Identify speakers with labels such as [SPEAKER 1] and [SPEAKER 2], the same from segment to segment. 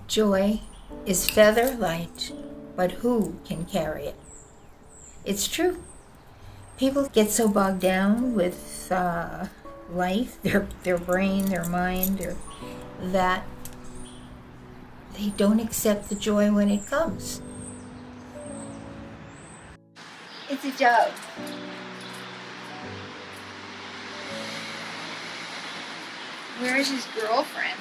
[SPEAKER 1] Joy is feather light, but who can carry it? It's true. People get so bogged down with life, their brain, their mind, that they don't accept the joy when it comes. It's a dove. Where's his girlfriend?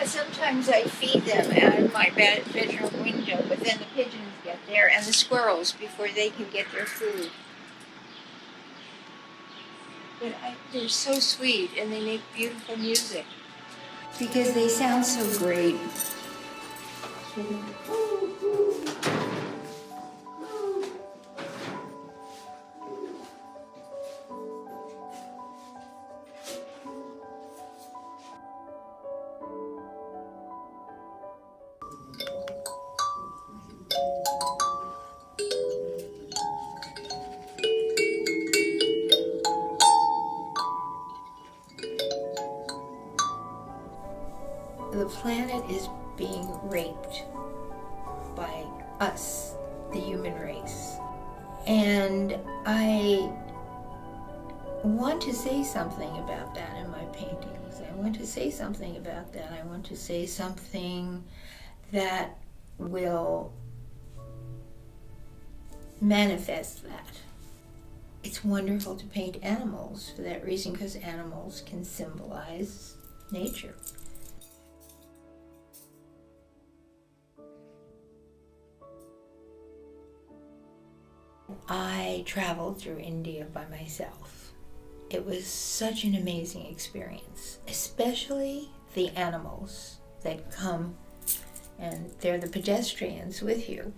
[SPEAKER 1] Sometimes I feed them out of my bedroom window, but then the pigeons get there and the squirrels before they can get their food. But they're so sweet and they make beautiful music because they sound so great. The planet is being raped by us, the human race. And I want to say something about that in my paintings. I want to say something about that. I want to say something that will manifest that. It's wonderful to paint animals for that reason, because animals can symbolize nature. I traveled through India by myself. It was such an amazing experience, especially the animals that come, and they're the pedestrians with you.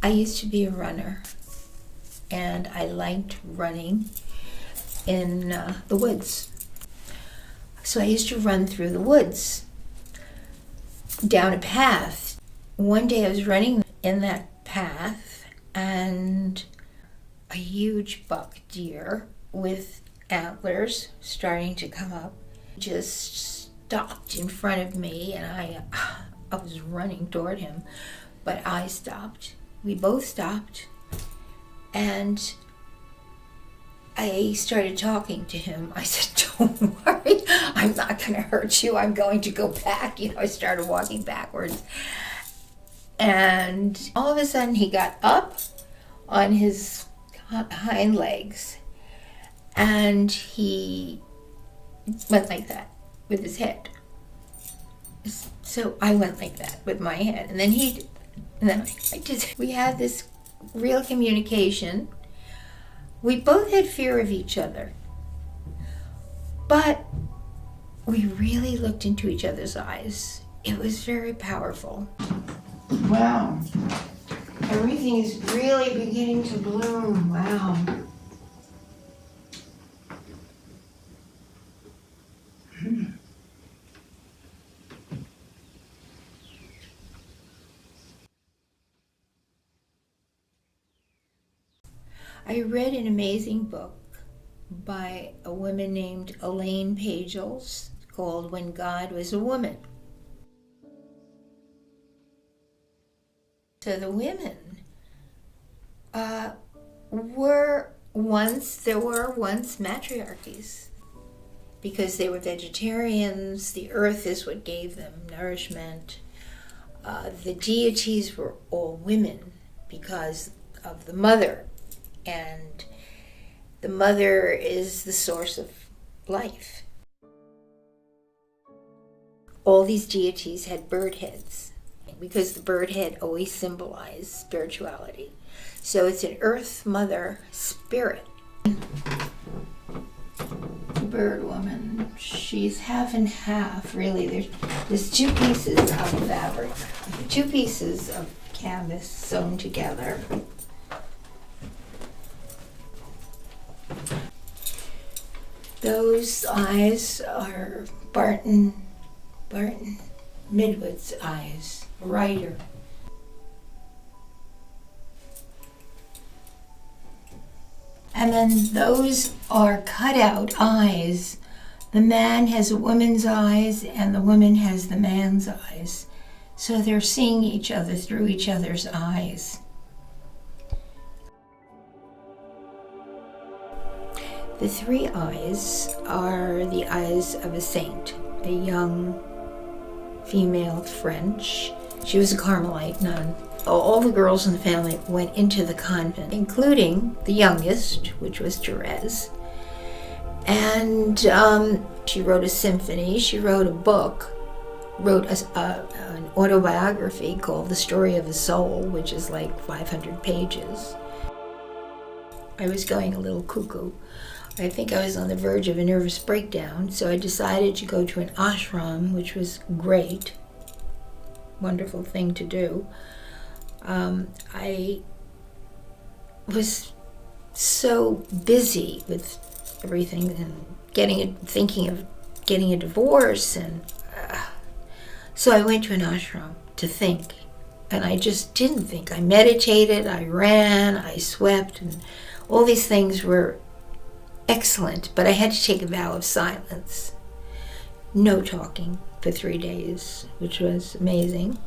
[SPEAKER 1] I used to be a runner, and I liked running in the woods. So I used to run through the woods, down a path. One day I was running in that path, and a huge buck deer with antlers starting to come up just stopped in front of me, and I was running toward him, but I stopped. We both stopped, and I started talking to him. I said, "Don't worry, I'm not going to hurt you. I'm going to go back." I started walking backwards. And all of a sudden, he got up on his hind legs, and he went like that with his head. So I went like that with my head, and then we had this real communication. We both had fear of each other, but we really looked into each other's eyes. It was very powerful. Wow. Everything is really beginning to bloom. Wow. I read an amazing book by a woman named Elaine Pagels called When God Was a Woman. So the women there were once matriarchies, because they were vegetarians. The earth is what gave them nourishment. The deities were all women because of the mother. And the mother is the source of life. All these deities had bird heads, because the bird head always symbolized spirituality. So it's an earth mother spirit. The bird woman, she's half and half, really. There's two pieces of fabric, two pieces of canvas sewn together. Those eyes are Barton Midwood's eyes, a writer. And then those are cutout eyes. The man has a woman's eyes and the woman has the man's eyes. So they're seeing each other through each other's eyes. The three eyes are the eyes of a saint, a young female French. She was a Carmelite nun. All the girls in the family went into the convent, including the youngest, which was Therese. And she wrote a symphony, she wrote a book, wrote an autobiography called The Story of a Soul, which is like 500 pages. I was going a little cuckoo. I think I was on the verge of a nervous breakdown, so I decided to go to an ashram, which was great, wonderful thing to do. I was so busy with everything and thinking of getting a divorce, and so I went to an ashram to think, and I just didn't think. I meditated, I ran, I swept, and all these things were excellent, but I had to take a vow of silence. No talking for 3 days, which was amazing.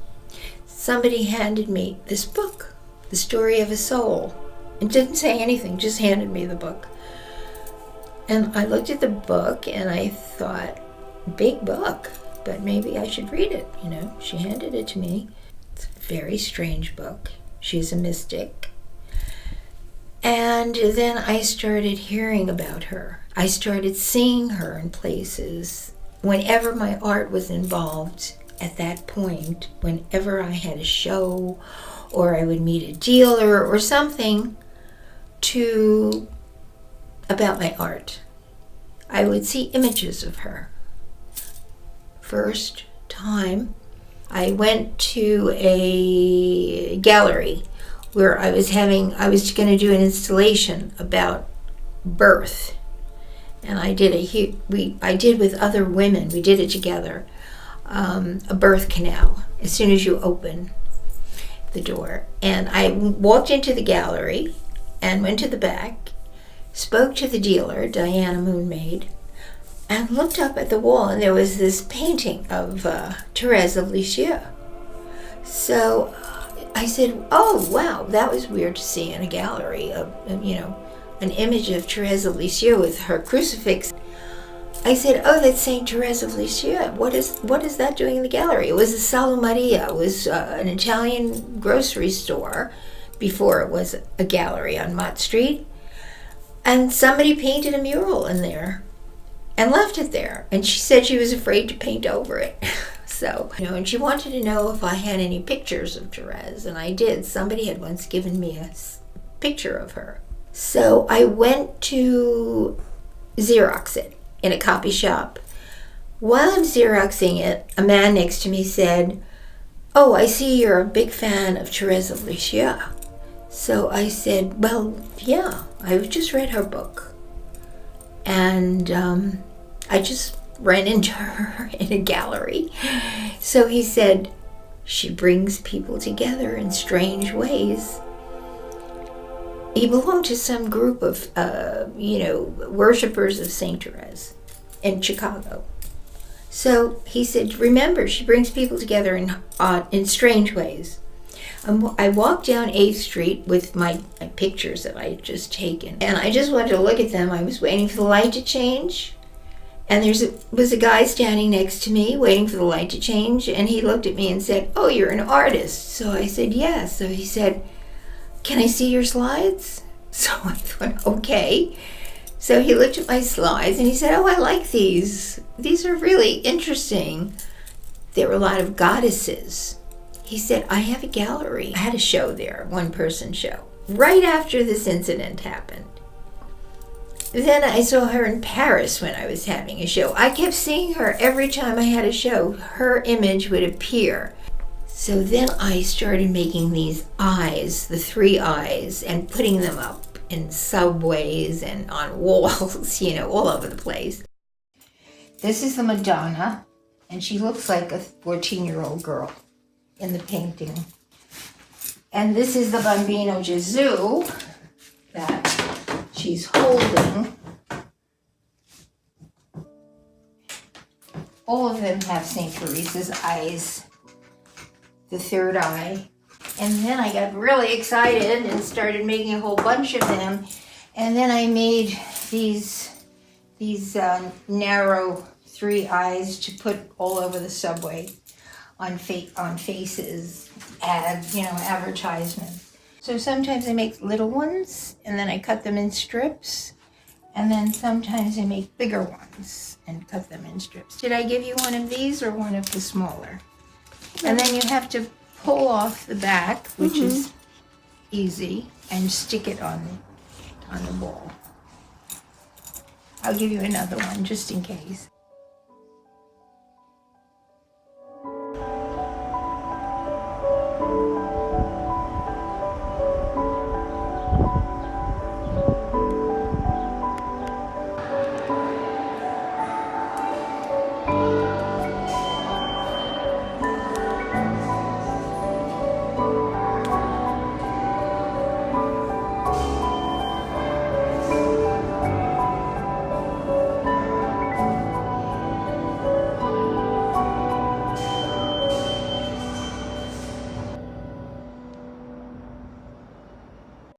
[SPEAKER 1] Somebody handed me this book, The Story of a Soul. It didn't say anything, just handed me the book. And I looked at the book and I thought, big book, but maybe I should read it, you know. She handed it to me. It's a very strange book. She's a mystic. And then I started hearing about her. I started seeing her in places. Whenever my art was involved at that point, whenever I had a show or I would meet a dealer or something about my art, I would see images of her. First time, I went to a gallery where I was going to do an installation about birth, and I did with other women. We did it together. A birth canal as soon as you open the door, and I walked into the gallery and went to the back, spoke to the dealer, Diana Moonmaid, and looked up at the wall, and there was this painting of Thérèse of Lisieux. So I said, oh, wow, that was weird to see in a gallery, an image of Thérèse of Lisieux with her crucifix. I said, oh, that's Saint Thérèse of Lisieux. What is that doing in the gallery? It was a Sala Maria. It was an Italian grocery store before it was a gallery on Mott Street. And somebody painted a mural in there and left it there. And she said she was afraid to paint over it. So, and she wanted to know if I had any pictures of Thérèse, and I did. Somebody had once given me a picture of her. So I went to Xerox it in a copy shop. While I'm Xeroxing it, a man next to me said, oh, I see you're a big fan of Thérèse of Lisieux. So I said, well, yeah, I've just read her book. And I just ran into her in a gallery. So he said, she brings people together in strange ways. He belonged to some group of, worshippers of Saint Therese in Chicago. So he said, remember, she brings people together in strange ways. I walked down 8th Street with my pictures that I had just taken, and I just wanted to look at them. I was waiting for the light to change, and was a guy standing next to me waiting for the light to change, and he looked at me and said, oh, you're an artist. So I said, yes. So he said, can I see your slides? So I thought, okay. So he looked at my slides and he said, oh, I like these. These are really interesting. There were a lot of goddesses. He said, I have a gallery. I had a show there, one-person show, right after this incident happened. Then I saw her in Paris when I was having a show. I kept seeing her every time I had a show. Her image would appear. So then I started making these eyes, the 3 eyes, and putting them up in subways and on walls, you know, all over the place. This is the Madonna, and she looks like a 14-year-old girl in the painting. And this is the Bambino Gesù that she's holding. All of them have St. Teresa's eyes, the third eye. And then I got really excited and started making a whole bunch of them. And then I made these narrow 3 eyes to put all over the subway on faces, advertisements. So sometimes I make little ones and then I cut them in strips. And then sometimes I make bigger ones and cut them in strips. Did I give you one of these or one of the smaller? And then you have to pull off the back, which is easy, and stick it on the wall. I'll give you another one just in case.